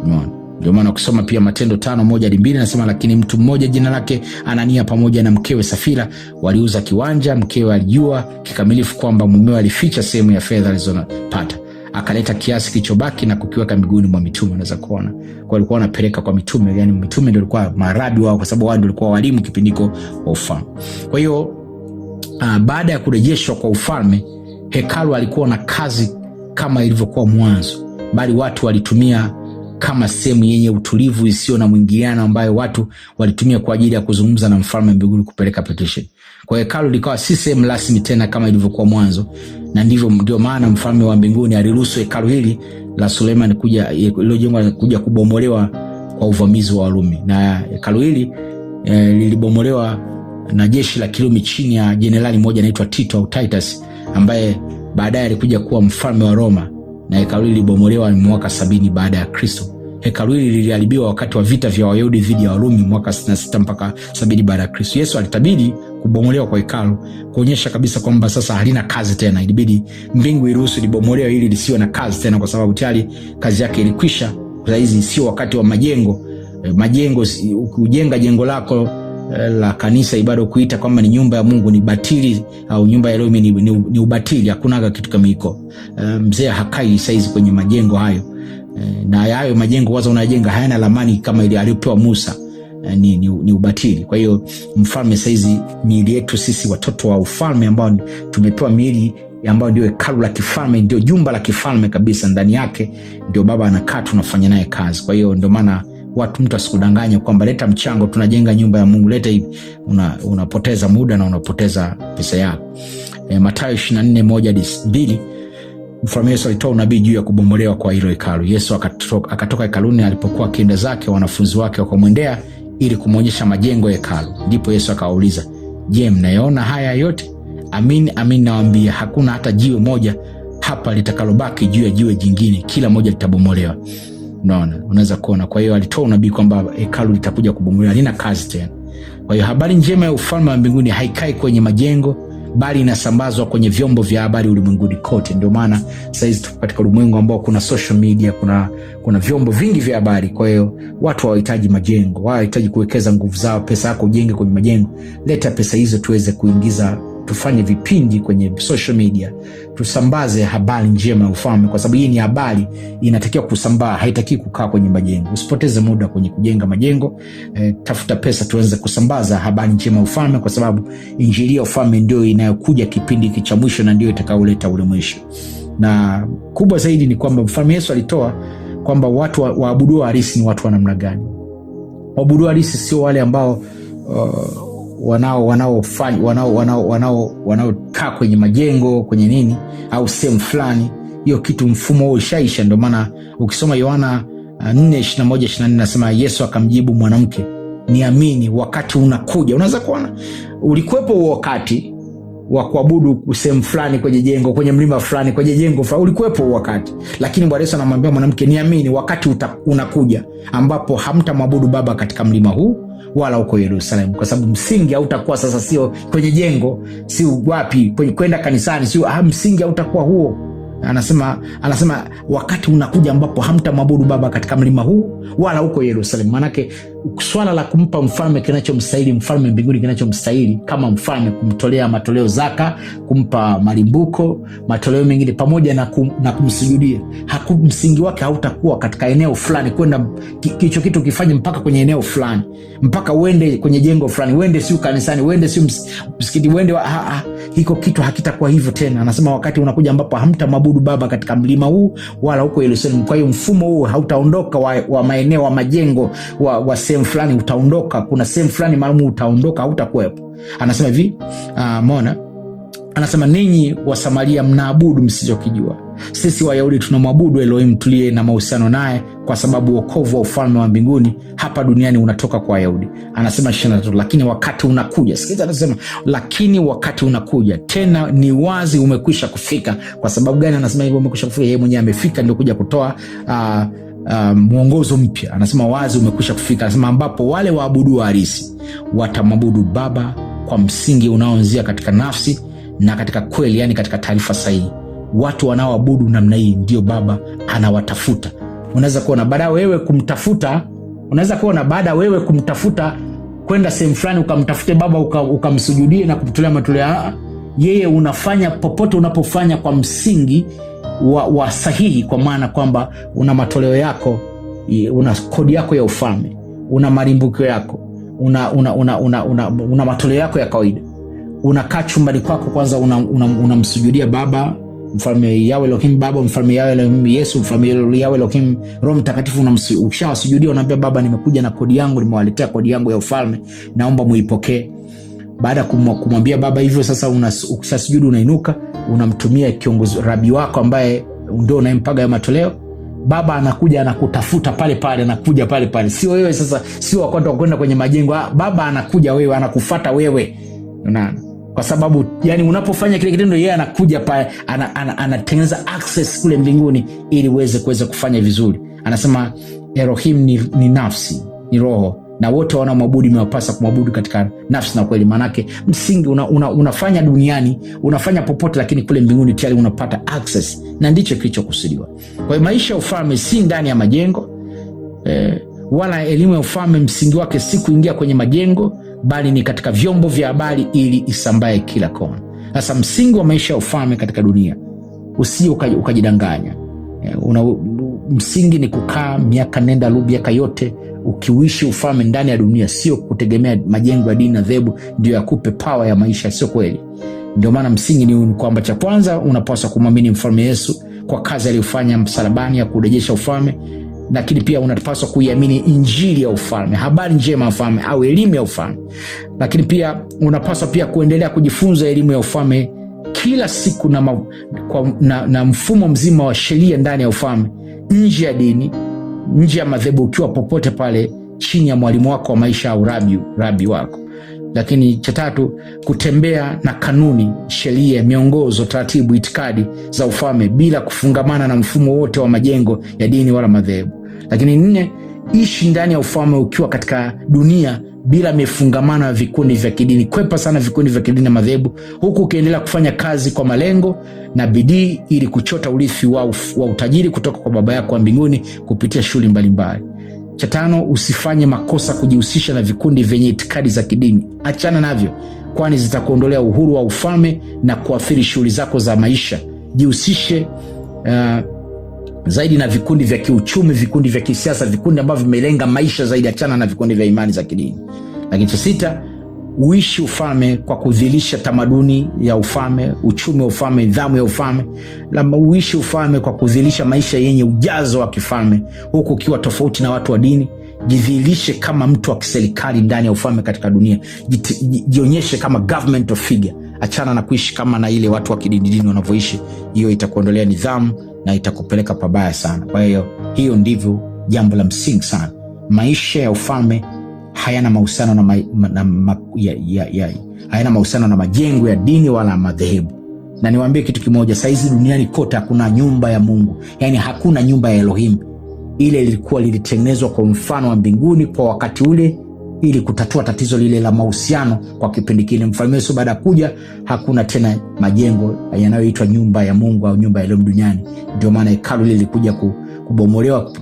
Umeona? Ndio maana ukisoma pia Matendo 5:1-2 nasema lakini mtu mmoja jina lake Anania pamoja na mkewe Safira waliuza kiwanja. Mkewe alijua kikamilifu kwamba mumewe alificha sehemu ya fedha alizopata, akaleta kiasi kilichobaki na kukiweka miguuni mwa mitume. Unaweza kuona kwa walikuwa wanapeleka kwa mitume, yani mitume ndio walikuwa marabi wao, kwa sababu wao ndio walikuwa walimu kipindiko wa ufalme. Kwa hiyo baada ya kurejeshwa kwa ufalme, hekalu alikuwa na kazi kama ilivyokuwa mwanzo, bali watu walitumia kama sehemu yenye utulivu isiyo na mwingiliano, ambayo watu walitumia kwa ajili ya kuzungumza na mfalme mbinguni, kupeleka petition. Kwa hekalu likawa si sehemu rasmi tena kama ilivyokuwa mwanzo, na ndio maana mfalme wa mbinguni aliruhusu hekalu hili la Suleiman lililojengwa kuja kubomolewa kwa uvamizi wa Warumi. Na hekalu hili lilibomolewa na jeshi la Kirumi chini ya jenerali mmoja anaitwa Tito au Titus, ambaye baadaye alikuja kuwa mfalme wa Roma, na hekalu hili lilibomolewa mwaka 70 baada ya Kristo. Hekalu hili liliharibiwa wakati wa vita vya Wayahudi dhidi ya Warumi mwaka 66 mpaka 70 baada ya Kristo. Yesu alitabiri kubomolewa kwa hekalu kuonyesha kabisa kwamba sasa halina kazi tena. Ilibidi mbingu iruhusu libomolewe ili lisiwe na kazi tena, kwa sababu tayari kazi yake ilikwisha. Sasa hizi sio wakati wa majengo. Ukijenga jengo lako la kanisa ibada kuita kwamba ni nyumba ya Mungu ni batili, au nyumba ya Rumi ni ubatili. Hakuna kitu kama hiko. Mzee hakai saizi kwenye majengo hayo, na hayo majengo waza unajenga hayana lamani kama ile aliyopewa Musa. Ni ubatili. Kwa hiyo mfalme saizi, miili yetu sisi watoto wa ufalme ambao tumepewa miili ambayo ndio hekalu la kifalme, ndio jumba la kifalme kabisa, ndani yake ndio baba anakaa, tunafanya naye kazi. Kwa hiyo ndio maana mtu asikudanganye kwamba leta mchango tunajenga nyumba ya Mungu, leta hivi. Unapoteza muda na unapoteza pesa yako. Mathayo 24:1-2 mfalme Yesu alitoa unabii juu ya kubomolewa kwa hilo hekalu. Yesu akatoka hekaluni, alipokuwa akienda zake, wanafunzi wake wakamwendea ili kumwonyesha majengo ya hekalu. Ndipo Yesu akawauliza, je, mnayaona haya yote? Amin, amin nawaambia, hakuna hata jiwe moja hapa litakalobaki juu ya jiwe jingine, kila moja litabomolewa. Unaona, unaweza kuona. Kwa hiyo alitoa unabii kwamba hekalu litakuja kubomolewa, halina kazi tena. Kwa hiyo habari njema ya ufalme wa mbinguni haikai kwenye majengo, bali inasambazwa kwenye vyombo vya habari ulimwenguni kote. Ndio maana sasa hizi tuko katika ulimwengu ambao kuna social media, kuna vyombo vingi vya habari. Kwa hiyo watu hawahitaji majengo, hawahitaji kuwekeza nguvu zao, pesa yako ujenge kwenye majengo. Leta pesa hizo tuweze kuingiza, tufanye vipindi kwenye social media, tusambaze habari njema ya ufalme, kwa sababu hii ni habari inatakiwa kusambaa, haitaki kukaa kwenye majengo. Usipoteze muda kwenye kujenga majengo, tafuta pesa tuanze kusambaza habari njema ya ufalme, kwa sababu injili ya ufalme ndio inayokuja kipindi cha mwisho na ndio itakaoleta ule mwisho. Na kubwa zaidi ni kwamba mfalme Yesu alitoa kwamba watu waabudu halisi ni watu wa namna gani. Waabudu halisi sio wale ambao wanaokaa kwenye majengo kwenye nini au sehemu fulani. Hiyo kitu mfumo huo ushaisha. Ndio maana ukisoma Yohana 4:21-24 nasema Yesu akamjibu mwanamke, niamini wakati unakuja. Unaweza kuona ulikuwepo wakati wa kuabudu sehemu fulani kwenye jengo, kwenye mlima fulani, kwenye jengo fulani, ulikuwepo wakati. Lakini Bwana Yesu anamwambia mwanamke, niamini wakati unakuja ambapo hamtamwabudu Baba katika mlima huu wala huko Yerusalemu, kwa sababu msingi hautakuwa sasa sio kwenye jengo, si wapi kwenda kanisani, sio msingi hautakuwa huo. Anasema wakati unakuja ambapo hamtamwabudu Baba katika mlima huu wala huko Yerusalemu. Manake swala la kumpa mfalme kinachomstahili, mfalme mbinguni kinachomstahili kama mfalme, kumtolea matoleo zaka, kumpa malimbuko, matoleo mengine pamoja na kumsujudia, msingi wake hautakuwa katika eneo fulani, kwenda kicho kitu kifanye mpaka kwenye eneo fulani, mpaka uende kwenye jengo fulani, uende sio kanisani, uende sio msikiti, uende hiko kitu hakitakuwa hivyo tena. Anasema wakati unakuja ambapo hamtamwabudu Baba katika mlima huu wala huko Yerusalemu. Kwa hiyo mfumo huu hautaondoka wa maeneo wa majengo wa sehemu fulani, utaondoka. Kuna sehemu fulani maalum utaondoka, hautakuwepo. Anasema hivi, umeona? Anasema ninyi wa Samaria mnaabudu msichokijua. Sisi Wayahudi tunamwabudu Elohim tuliye na mahusiano naye, kwa sababu wokovu wa ufalme wa mbinguni hapa duniani unatoka kwa Wayahudi. Anasema 23, lakini wakati unakuja. Sikiza, anasema lakini wakati unakuja, tena ni wazi umekwisha kufika. Kwa sababu gani anasema hivyo umekwisha kufika? Yeye mwenyewe amefika, ndio kuja kutoa mwongozo mpya. Anasema wazi umekwisha kufika. Anasema ambapo wale waabudu halisi watamwabudu Baba kwa msingi unaoanzia katika nafsi na katika kweli, yani katika taarifa sahihi. Watu wanaoabudu namna hii ndio Baba anawatafuta. Unaweza kuona baada wewe kumtafuta kwenda sehemu fulani ukamtafute Baba ukamsujudie na kumtolea matoleo, yeye unafanya popote unapofanya kwa msingi wa sahihi, kwa maana kwamba una matoleo yako, una kodi yako ya ufalme, una malimbuko yako, una matoleo yako ya kawaida. Unakaa chumbani kwako kwanza, unamsujudia Baba, mfalme Yahweh Elohim Baba, mfalme Yahweh Elohim Yesu, mfalme Yahweh Elohim Roho Mtakatifu. Ukishawasujudia unaambia Baba, nimekuja na kodi yangu, nimewaletea kodi yangu ya ufalme, naomba muipokee. Baada kumwambia Baba hivyo, sasa ukishasujudu unainuka, unamtumia kiongozi rabi wako ambaye ndio unayempaga ya matoleo. Baba anakuja anakutafuta pale pale, anakuja pale pale. Sio wewe sasa, sio wakati wa kwenda kwenye majengo. Baba anakuja wewe, anakufuata wewe. Unaona? Kwa sababu yani unapofanya kile kitendo, yeye anakuja pale, anatengeneza access kule mbinguni ili kuweza kufanya vizuri. Anasema Elohim ni nafsi, ni roho, na wote wanaomwabudu imewapasa kumwabudu katika nafsi na kweli. Manake msingi unafanya duniani, unafanya popote, lakini kule mbinguni tayari unapata access, na ndicho kilichokusudiwa. Kwa hiyo maisha ya ufalme si ndani ya majengo, wala elimu ya ufalme msingi wake si kuingia kwenye majengo, bali ni katika vyombo vya habari ili isambae kila kona. Sasa msingi wa maisha ya ufalme katika dunia, usije ukajidanganya. Msingi ni kukaa miaka nenda rudi, miaka yote ukiuishi ufalme ndani ya dunia, sio kutegemea majengo ya dini na dhehebu ndio yakupe power ya maisha. Sio kweli. Ndio maana msingi ni kwamba cha kwanza unapaswa kumwamini mfalme Yesu kwa kazi aliyofanya msalabani ya kurejesha ufalme, lakini pia unapaswa kuiamini injili ya ufalme, habari njema ya ufalme au elimu ya ufalme. Lakini pia unapaswa pia kuendelea kujifunza elimu ya ufalme kila siku na mfumo mzima wa sheria ndani ya ufalme, nje ya dini, nje ya madhehebu, ukiwa popote pale chini ya mwalimu wako wa maisha au rabi wako. Lakini cha tatu, kutembea na kanuni, sheria, miongozo, taratibu, itikadi za ufalme bila kufungamana na mfumo wote wa majengo ya dini wala madhehebu. Lakini 4, ishi ndani ya ufalme ukiwa katika dunia bila mifungamano ya vikundi vya kidini. Kwepa sana vikundi vya kidini na madhehebu, huku ukiendelea kufanya kazi kwa malengo na bidii ili kuchota urithi wa utajiri kutoka kwa Baba yako wa mbinguni kupitia shughuli mbalimbali. Cha 5, usifanye makosa kujihusisha na vikundi vyenye itikadi za kidini. Achana navyo, kwani zitakuondolea uhuru wa ufalme na kuathiri shughuli zako za maisha. Jihusishe zaidi na vikundi vya kiuchumi, vikundi vya kisiasa, vikundi ambavyo vimelenga maisha zaidi. Achana na vikundi vya imani za kidini. Lakini cha 6, uishi ufalme kwa kudhihirisha tamaduni ya ufalme, uchumi wa ufalme, nidhamu ya ufalme. Uishi ufalme kwa kudhihirisha maisha yenye ujazo wa kifalme, huku ukiwa tofauti na watu wa dini. Jidhihirishe kama mtu wa kiserikali ndani ya ufalme katika dunia. Jionyeshe kama governmental figure. Achana na kuishi kama na ile watu wa kidini wanavyoishi. Hiyo itakuondolea nidhamu na itakupeleka pabaya sana. Kwa hiyo ndivyo jambo la msingi sana. Maisha ya ufalme hayana mahusiano hayana mahusiano na majengo ya dini wala madhehebu. Na niwaambie kitu kimoja, saizi duniani kote hakuna nyumba ya Mungu. Yani hakuna nyumba ya Elohim. Ile lilitengenezwa kwa mfano wa mbinguni kwa wakati ule, ili kutatua tatizo lile la mahusiano kwa kipindi kile. Mfalme Yesu baada kuja, hakuna tena majengo yanayoitwa nyumba ya Mungu au nyumba ya Elohim duniani. Ndio maana hekalu lile lilikuja kubomolewa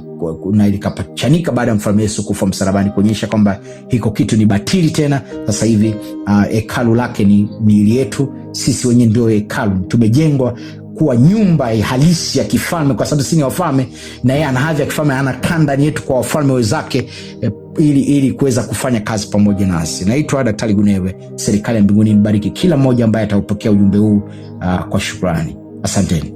na likapachanika baada ya mfalme Yesu kufa msalabani, kuonyesha kwamba hiko kitu ni batili tena. Sasa hivi hekalu lake ni miili yetu sisi wenyewe, ndio hekalu. Tumejengwa kuwa nyumba halisi ya kifalme, kwa sababu sisi ni wafalme na yeye ana hadhi ya kifalme, anakaa ndani yetu kwa wafalme wenzake, ili kuweza kufanya kazi pamoja nasi. Naitwa Daktari Gunewe. Serikali ya mbinguni ibariki kila mmoja ambaye ataupokea ujumbe huu kwa shukrani. Asanteni.